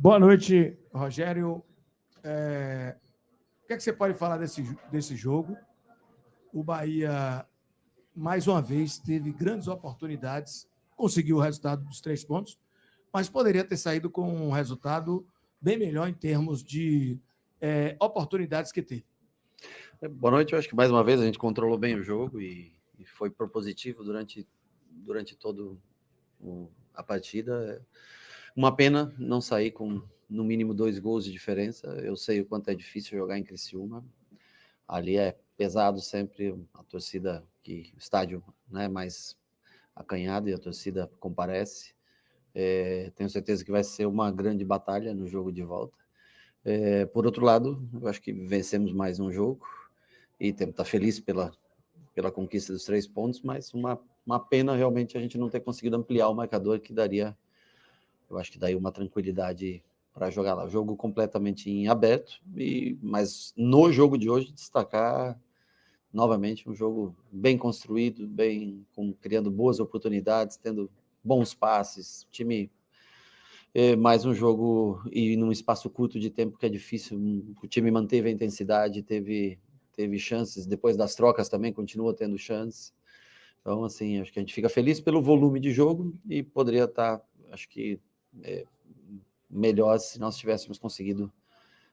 Boa noite, Rogério. O que é que você pode falar desse jogo? O Bahia, mais uma vez, teve grandes oportunidades, conseguiu o resultado dos 3 pontos, mas poderia ter saído com um resultado bem melhor em termos de oportunidades que teve. Boa noite, eu acho que mais uma vez a gente controlou bem o jogo e foi propositivo durante toda a partida. Uma pena não sair com no mínimo 2 gols de diferença. Eu sei o quanto é difícil jogar em Criciúma. Ali é pesado sempre, a torcida, o estádio, né, mais acanhado e a torcida comparece. Tenho certeza que vai ser uma grande batalha no jogo de volta. Por outro lado, eu acho que vencemos mais um jogo e temos que estar feliz pela conquista dos 3 pontos, mas uma pena realmente a gente não ter conseguido ampliar o marcador, que daria, eu acho que daí uma tranquilidade para jogar lá. Jogo completamente em aberto, mas no jogo de hoje destacar novamente um jogo bem construído, criando boas oportunidades, tendo bons passes, time mais um jogo e num espaço curto de tempo que é difícil, o time manteve a intensidade, teve chances, depois das trocas também continua tendo chances. Então, assim, acho que a gente fica feliz pelo volume de jogo e poderia estar, acho que, melhor se nós tivéssemos conseguido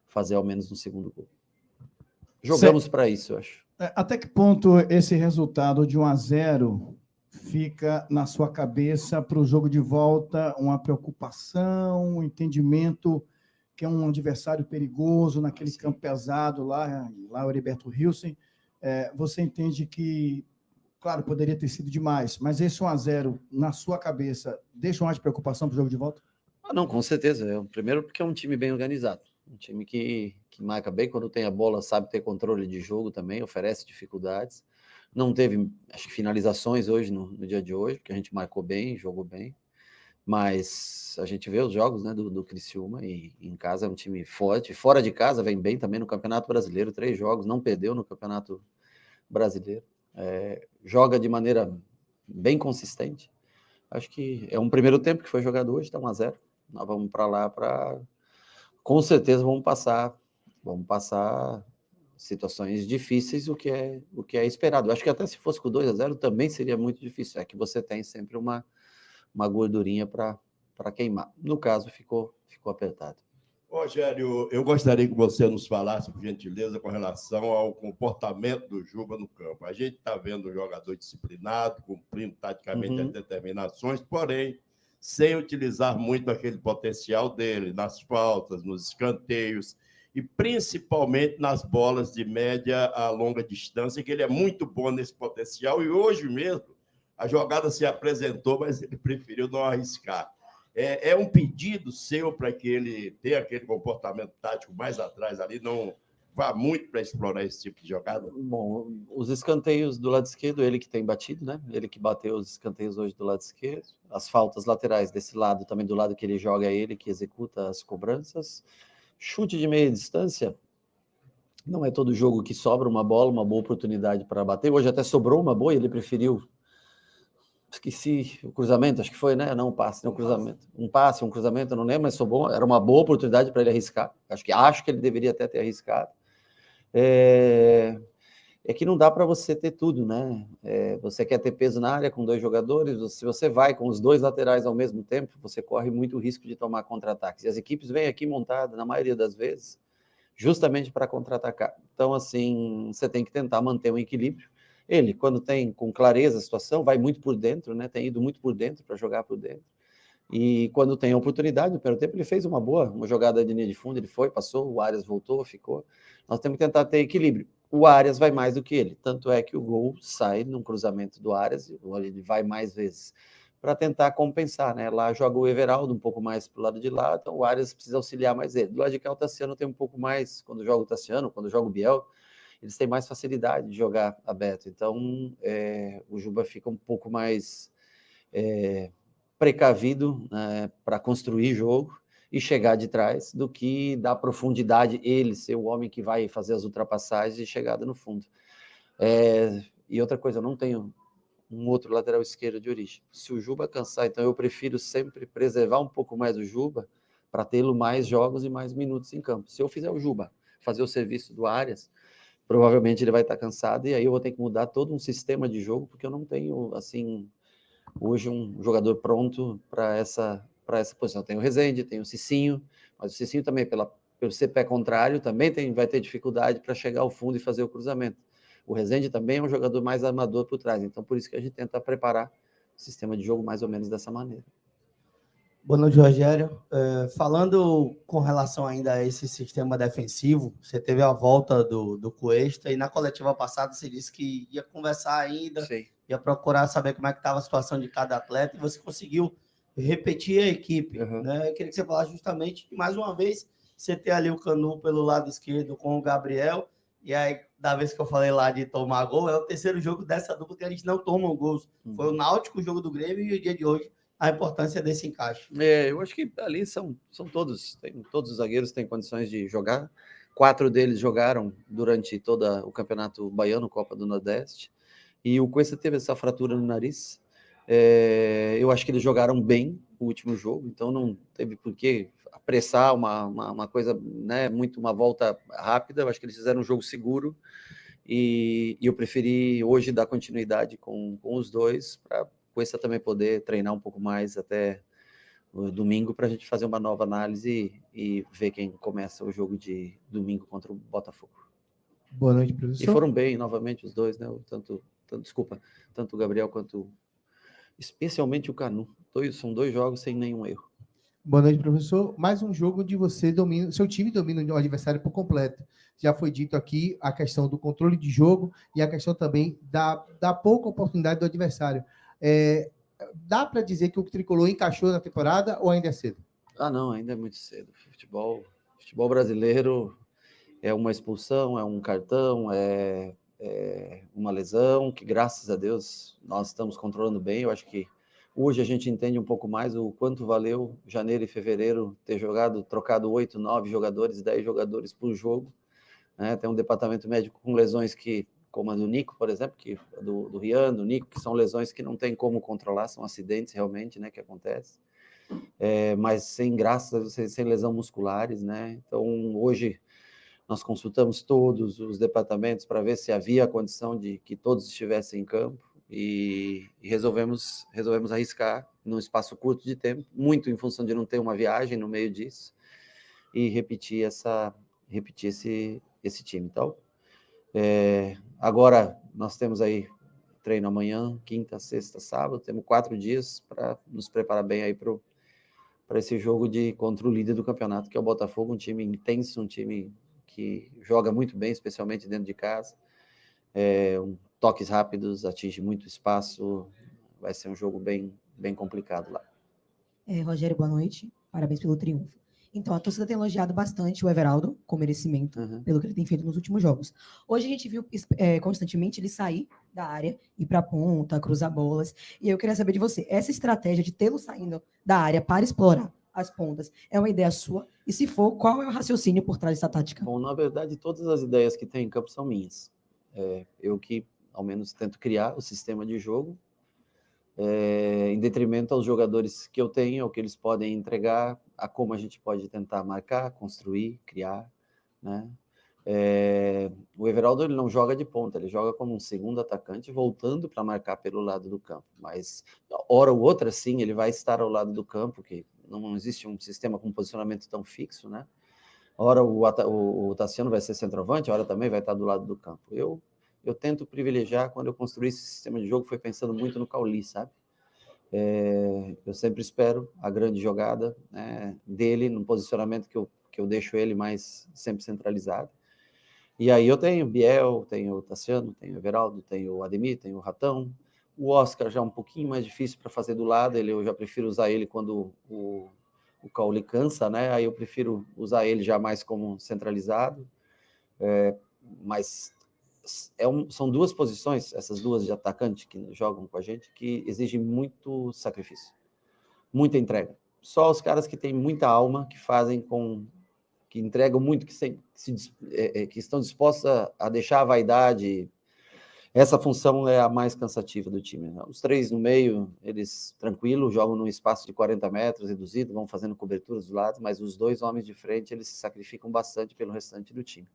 fazer ao menos no segundo gol. Jogamos para isso, eu acho. Até que ponto esse resultado de 1-0 fica na sua cabeça para o jogo de volta? Uma preocupação, um entendimento que é um adversário perigoso naquele campo pesado lá o Heriberto Hilsen. Você entende que, claro, poderia ter sido demais, mas esse 1-0 na sua cabeça deixa mais preocupação para o jogo de volta? Não, com certeza. Primeiro porque é um time bem organizado, um time que marca bem, quando tem a bola sabe ter controle de jogo também, oferece dificuldades. Não teve, acho que, finalizações hoje, no dia de hoje, porque a gente marcou bem, jogou bem, mas a gente vê os jogos, né, do Criciúma, e em casa é um time forte, fora de casa vem bem também no Campeonato Brasileiro, 3 jogos, não perdeu no Campeonato Brasileiro, joga de maneira bem consistente. Acho que é um primeiro tempo que foi jogado hoje, está 1-0. Nós vamos para lá com certeza vamos passar situações difíceis, o que é esperado. Acho que até se fosse com 2-0 também seria muito difícil. É que você tem sempre uma gordurinha para queimar. No caso, ficou apertado. Rogério, eu gostaria que você nos falasse, por gentileza, com relação ao comportamento do Juba no campo. A gente está vendo um jogador disciplinado, cumprindo taticamente as determinações, porém, sem utilizar muito aquele potencial dele nas faltas, nos escanteios e principalmente nas bolas de média a longa distância, que ele é muito bom nesse potencial, e hoje mesmo a jogada se apresentou, mas ele preferiu não arriscar. É um pedido seu para que ele tenha aquele comportamento tático mais atrás ali, não vá muito para explorar esse tipo de jogada? Bom, os escanteios do lado esquerdo, ele que tem batido, né? Ele que bateu os escanteios hoje do lado esquerdo. As faltas laterais desse lado, também do lado que ele joga, é ele que executa as cobranças. Chute de meia distância, não é todo jogo que sobra uma bola, uma boa oportunidade para bater. Hoje até sobrou uma boa e ele preferiu... Esqueci o cruzamento, acho que foi, né? Não, um passe, não, cruzamento. Um passe, um cruzamento, eu não lembro, mas sobrou. Era uma boa oportunidade para ele arriscar. Acho que ele deveria até ter arriscado. É que não dá para você ter tudo, né? Você quer ter peso na área com 2 jogadores, se você vai com os 2 laterais ao mesmo tempo, você corre muito risco de tomar contra-ataques. E as equipes vêm aqui montadas, na maioria das vezes, justamente para contra-atacar. Então, assim, você tem que tentar manter um equilíbrio. Ele, quando tem com clareza a situação, vai muito por dentro, né? Tem ido muito por dentro para jogar por dentro. E quando tem a oportunidade, no primeiro tempo, ele fez uma jogada de linha de fundo, ele foi, passou, o Arias voltou, ficou. Nós temos que tentar ter equilíbrio. O Arias vai mais do que ele, tanto é que o gol sai num cruzamento do Arias, ele vai mais vezes para tentar compensar, né? Lá joga o Everaldo um pouco mais para o lado de lá, então o Arias precisa auxiliar mais ele. Do lado de cá, o Tassiano tem um pouco mais, quando joga o Tassiano, quando joga o Biel, eles têm mais facilidade de jogar aberto. Então, o Juba fica um pouco mais precavido, né, para construir jogo e chegar de trás, do que dar profundidade, ele ser o homem que vai fazer as ultrapassagens e chegada no fundo. E outra coisa, eu não tenho um outro lateral esquerdo de origem. Se o Juba cansar, então eu prefiro sempre preservar um pouco mais o Juba para tê-lo mais jogos e mais minutos em campo. Se eu fizer o Juba fazer o serviço do Arias, provavelmente ele vai estar cansado, e aí eu vou ter que mudar todo um sistema de jogo, porque eu não tenho, assim, hoje um jogador pronto para essa posição. Tem o Rezende, tem o Cicinho, mas o Cicinho também, pelo ser pé contrário, também vai ter dificuldade para chegar ao fundo e fazer o cruzamento. O Rezende também é um jogador mais armador por trás, então por isso que a gente tenta preparar o sistema de jogo mais ou menos dessa maneira. Boa noite, Rogério. Falando com relação ainda a esse sistema defensivo, você teve a volta do Cuesta e na coletiva passada você disse que ia conversar ainda, Sim. ia procurar saber como é que estava a situação de cada atleta e você conseguiu repetir a equipe. Uhum. Né? Eu queria que você falasse justamente que, mais uma vez, você ter ali o Canu pelo lado esquerdo com o Gabriel, e aí, da vez que eu falei lá de tomar gol, é o terceiro jogo dessa dupla que a gente não toma gols. Foi o Náutico, o jogo do Grêmio, e o dia de hoje, a importância desse encaixe. Eu acho que ali são todos os zagueiros têm condições de jogar. 4 deles jogaram durante todo o Campeonato Baiano, Copa do Nordeste, e o Cuesta teve essa fratura no nariz. Eu acho que eles jogaram bem o último jogo, então não teve por que apressar uma coisa, né, muito uma volta rápida. Eu acho que eles fizeram um jogo seguro, e eu preferi hoje dar continuidade com os dois, para Cuesta também poder treinar um pouco mais até no domingo, para a gente fazer uma nova análise e ver quem começa o jogo de domingo contra o Botafogo. Boa noite, professor. E foram bem novamente os dois, né? Tanto o Gabriel quanto especialmente o Canu. São 2 jogos sem nenhum erro. Boa noite, professor. Mais um jogo de você domina, seu time domina o adversário por completo. Já foi dito aqui a questão do controle de jogo e a questão também da pouca oportunidade do adversário. Dá para dizer que o Tricolor encaixou na temporada ou ainda é cedo? Não, ainda é muito cedo. Futebol brasileiro é uma expulsão, é um cartão, é uma lesão, que graças a Deus nós estamos controlando bem. Eu acho que hoje a gente entende um pouco mais o quanto valeu janeiro e fevereiro ter trocado 8, 9 jogadores, 10 jogadores por jogo. Né? Tem um departamento médico com lesões como a do Nico, por exemplo, do Rian, do Nico, que são lesões que não tem como controlar, são acidentes realmente, né, que acontecem. Mas sem graça, sem lesão musculares, né? Então, hoje nós consultamos todos os departamentos para ver se havia a condição de que todos estivessem em campo, e resolvemos arriscar num espaço curto de tempo, muito em função de não ter uma viagem no meio disso, e repetir esse time. Então, agora nós temos aí treino amanhã, quinta, sexta, sábado, temos 4 dias para nos preparar bem aí para esse jogo contra o líder do campeonato, que é o Botafogo, um time intenso, um time que joga muito bem, especialmente dentro de casa. Toques rápidos, atinge muito espaço, vai ser um jogo bem, bem complicado lá. Rogério, boa noite, parabéns pelo triunfo. Então, a torcida tem elogiado bastante o Everaldo, com merecimento, pelo que ele tem feito nos últimos jogos. Hoje a gente viu constantemente ele sair da área, ir para a ponta, cruzar bolas, e eu queria saber de você, essa estratégia de tê-lo saindo da área para explorar as pontas, é uma ideia sua? E se for, qual é o raciocínio por trás dessa tática? Bom, na verdade, todas as ideias que tem em campo são minhas. Eu que, ao menos, tento criar o sistema de jogo, em detrimento aos jogadores que eu tenho, ao que eles podem entregar, a como a gente pode tentar marcar, construir, criar, né? O Everaldo, ele não joga de ponta, ele joga como um segundo atacante, voltando para marcar pelo lado do campo, mas hora ou outra, sim, ele vai estar ao lado do campo, que não existe um sistema com posicionamento tão fixo, né? Hora o Tassiano vai ser centroavante, hora também vai estar do lado do campo. Eu tento privilegiar, quando eu construí esse sistema de jogo, foi pensando muito no Cauli, sabe? Eu sempre espero a grande jogada, né, dele, no posicionamento que eu deixo ele mais sempre centralizado. E aí eu tenho o Biel, tenho o Tassiano, tenho o Everaldo, tenho o Ademir, tenho o Ratão. O Oscar já é um pouquinho mais difícil para fazer do lado, eu já prefiro usar ele quando o Cauli cansa, né? Aí eu prefiro usar ele já mais como centralizado. Mas são 2 posições, essas 2 de atacante que jogam com a gente, que exigem muito sacrifício, muita entrega. Só os caras que têm muita alma, que entregam muito, que estão dispostos a deixar a vaidade, Essa função é a mais cansativa do time. Os 3 no meio, eles tranquilo, jogam num espaço de 40 metros reduzido, vão fazendo coberturas do lado, mas os 2 homens de frente, eles se sacrificam bastante pelo restante do time.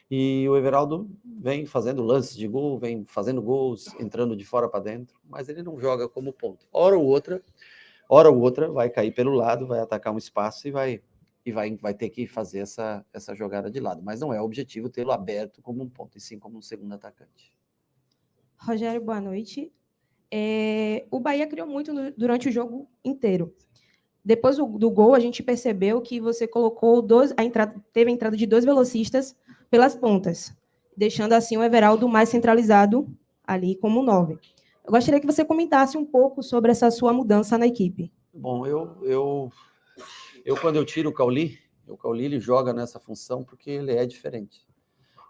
E o Everaldo vem fazendo lances de gol, vem fazendo gols, entrando de fora para dentro, mas ele não joga como ponto. Hora ou outra vai cair pelo lado, vai atacar um espaço e vai ter que fazer essa jogada de lado. Mas não é o objetivo tê-lo aberto como um ponto, e sim como um segundo atacante. Rogério, boa noite. O Bahia criou muito durante o jogo inteiro. Depois do gol, a gente percebeu que você colocou teve a entrada de 2 velocistas pelas pontas, deixando assim o Everaldo mais centralizado ali como 9. Eu gostaria que você comentasse um pouco sobre essa sua mudança na equipe. Bom, eu quando eu tiro o Cauli ele joga nessa função porque ele é diferente.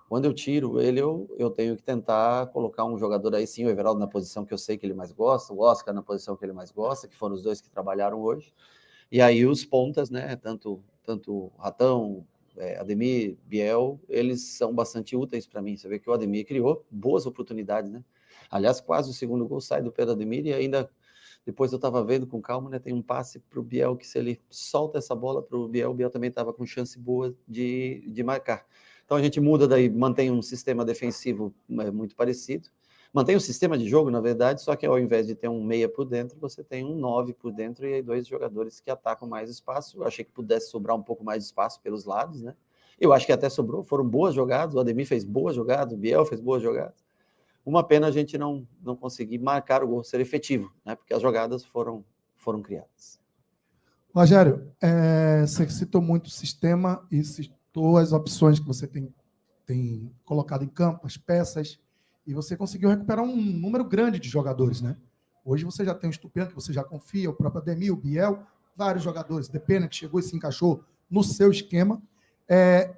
Quando eu tiro ele, eu tenho que tentar colocar um jogador aí, sim, o Everaldo na posição que eu sei que ele mais gosta, o Oscar na posição que ele mais gosta, que foram os 2 que trabalharam hoje. E aí os pontas, né, tanto Ratão, Ademir, Biel, eles são bastante úteis para mim. Você vê que o Ademir criou boas oportunidades, né? Aliás, quase o segundo gol sai do pé do Ademir e ainda, depois eu estava vendo com calma, né, tem um passe para o Biel, que se ele solta essa bola para o Biel também estava com chance boa de marcar. Então a gente muda daí, mantém um sistema defensivo muito parecido, mantém o sistema de jogo, na verdade, só que ao invés de ter um meia por dentro, você tem um 9 por dentro e aí 2 jogadores que atacam mais espaço. Eu achei que pudesse sobrar um pouco mais de espaço pelos lados, né? Eu acho que até sobrou, foram boas jogadas, o Ademir fez boas jogadas, o Biel fez boas jogadas. Uma pena a gente não conseguir marcar o gol, ser efetivo, né? Porque as jogadas foram criadas. Rogério, você citou muito o sistema e citou as opções que você tem colocado em campo, as peças, e você conseguiu recuperar um número grande de jogadores, né? Hoje você já tem o Estupendo, que você já confia, o próprio Ademir, o Biel, vários jogadores, Depena, que chegou e se encaixou no seu esquema.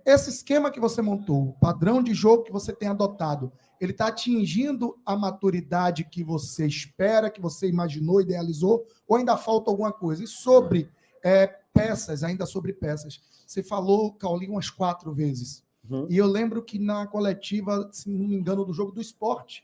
Esse esquema que você montou, o padrão de jogo que você tem adotado, ele está atingindo a maturidade que você espera, que você imaginou, idealizou, ou ainda falta alguma coisa? E sobre peças, ainda sobre peças, você falou Cauli umas 4 vezes. E eu lembro que na coletiva, se não me engano, do jogo do Sport,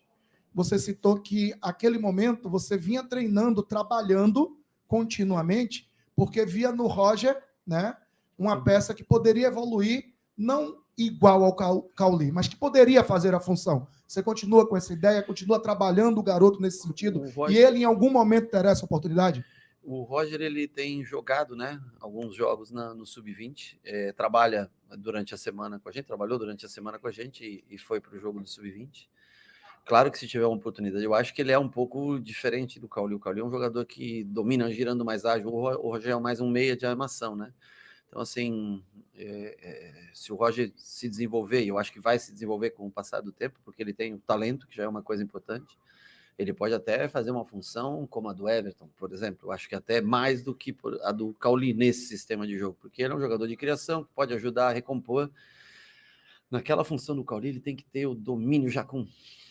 você citou que aquele momento você vinha treinando, trabalhando continuamente, porque via no Roger, né, uma peça que poderia evoluir, não igual ao Cauli, mas que poderia fazer a função. Você continua com essa ideia, continua trabalhando o garoto nesse sentido, e ele em algum momento terá essa oportunidade? O Roger, ele tem jogado, né, alguns jogos no Sub-20, trabalha durante a semana com a gente, trabalhou durante a semana com a gente e foi para o jogo do Sub-20. Claro que se tiver uma oportunidade, eu acho que ele é um pouco diferente do Cauli. O Cauli é um jogador que domina girando mais ágil, o Roger é mais um meia de armação, né? Então, assim, se o Roger se desenvolver, e eu acho que vai se desenvolver com o passar do tempo, porque ele tem o talento, que já é uma coisa importante, ele pode até fazer uma função como a do Everton, por exemplo. Eu acho que até mais do que a do Cauli nesse sistema de jogo, porque ele é um jogador de criação que pode ajudar a recompor. Naquela função do Cauli, ele tem que ter o domínio já com,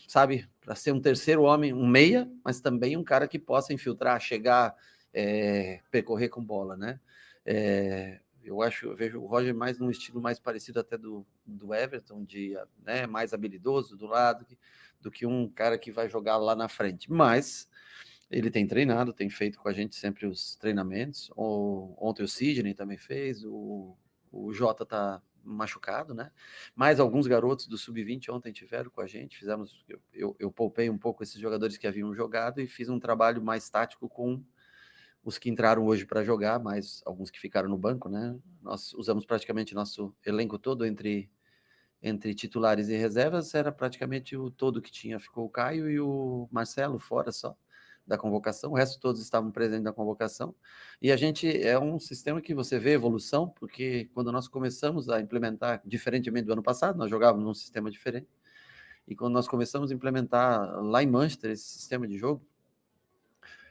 sabe, para ser um terceiro homem, um meia, mas também um cara que possa infiltrar, chegar, percorrer com bola, né? Eu vejo o Roger mais num estilo mais parecido até do Everton, né, mais habilidoso do lado, do que um cara que vai jogar lá na frente. Mas ele tem treinado, tem feito com a gente sempre os treinamentos. Ontem o Sidney também fez, o Jota tá machucado, né? Mas alguns garotos do Sub-20 ontem tiveram com a gente, eu poupei um pouco esses jogadores que haviam jogado e fiz um trabalho mais tático com os que entraram hoje para jogar, mais alguns que ficaram no banco, né? Nós usamos praticamente nosso elenco todo entre titulares e reservas, era praticamente o todo que tinha, ficou o Caio e o Marcelo fora só da convocação, o resto todos estavam presentes na convocação, e a gente é um sistema que você vê evolução, porque quando nós começamos a implementar, diferentemente do ano passado, nós jogávamos num sistema diferente, e quando nós começamos a implementar lá em Manchester esse sistema de jogo,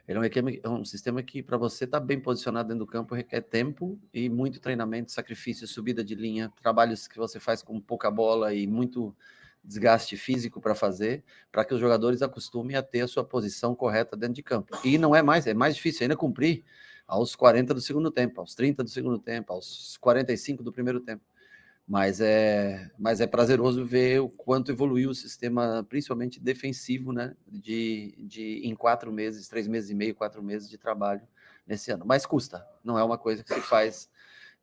ele é um sistema que, para você estar bem posicionado dentro do campo, requer tempo e muito treinamento, sacrifício, subida de linha, trabalhos que você faz com pouca bola e muito desgaste físico para fazer, para que os jogadores acostumem a ter a sua posição correta dentro de campo. E não é mais difícil ainda cumprir aos 40 do segundo tempo, aos 30 do segundo tempo, aos 45 do primeiro tempo. Mas é prazeroso ver o quanto evoluiu o sistema, principalmente defensivo, né? Em 4 meses, 3 meses e meio, 4 meses de trabalho nesse ano. Mas custa, não é uma coisa que se faz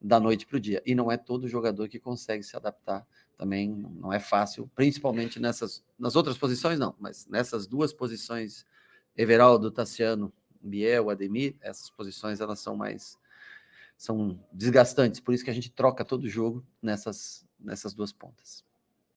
da noite para o dia. E não é todo jogador que consegue se adaptar. Também não é fácil, principalmente nas outras posições, não, mas nessas 2 posições, Everaldo, Tassiano, Biel, Ademir, essas posições elas são desgastantes, por isso que a gente troca todo jogo nessas 2 pontas.